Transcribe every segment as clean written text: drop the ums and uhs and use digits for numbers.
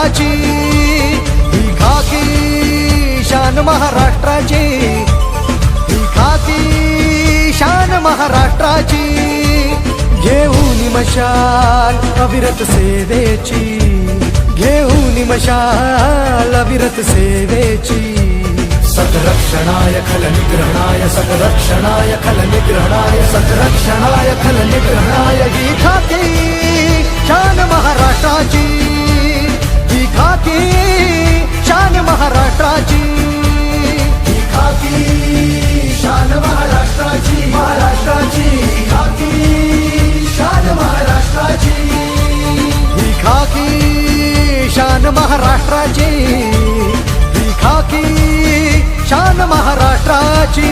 महाराष्ट्राची, ही खाकी शान महाराष्ट्राची, ही खाकी शान महाराष्ट्राची. घेऊन मशाल अविरत सेवेची, घेऊन मशाल अविरत सेवेची. सतरक्षणाय खल निग्रहणाय, सतरक्षणाय खल निग्रहणाय, सतरक्षणाय खल निग्रहणाय. ही खाकी शान महाराष्ट्राची, ही खाकी शान महाराष्ट्राची, ही खाकी शान महाराष्ट्राची, महाराष्ट्राची. ही खाकी शान महाराष्ट्राची, ही खाकी शान महाराष्ट्राची, ही खाकी शान महाराष्ट्राची.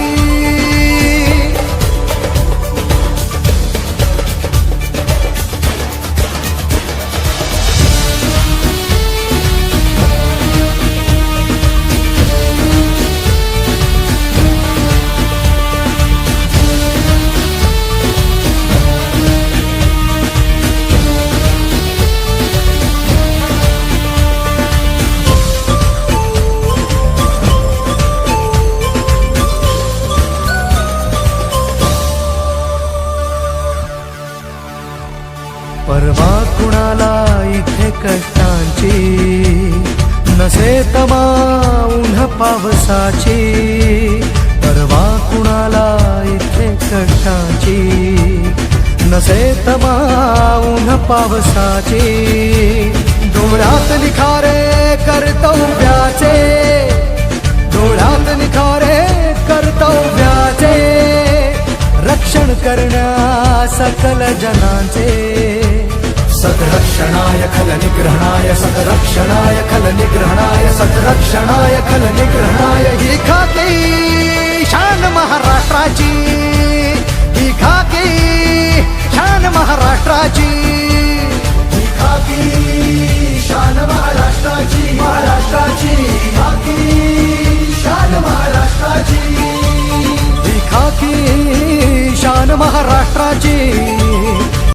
परवा कुणाला इथे कष्टांची, नसे तमा उन्ह पावसाची. परवा कुणाला इथे कष्टांची, नसे तमा उन्ह पावसाची. डोळ्यात निखारे कर्तव्याचे, डोळ्यात निखारे कर्तव्याचे. रक्षण करण्या सकल जनांचे. सतरक्षणाय खल निग्रहणाय, सतरक्षणाय खल निग्रहणाय, सतरक्षणाय खल निग्रहणाय. ही खाकी शान महाराष्ट्राची, ही खाकी शान महाराष्ट्राची, ही खाकी शान महाराष्ट्राची, महाराष्ट्राची. ही खाकी शान महाराष्ट्राची, ही खाकी शान महाराष्ट्राची.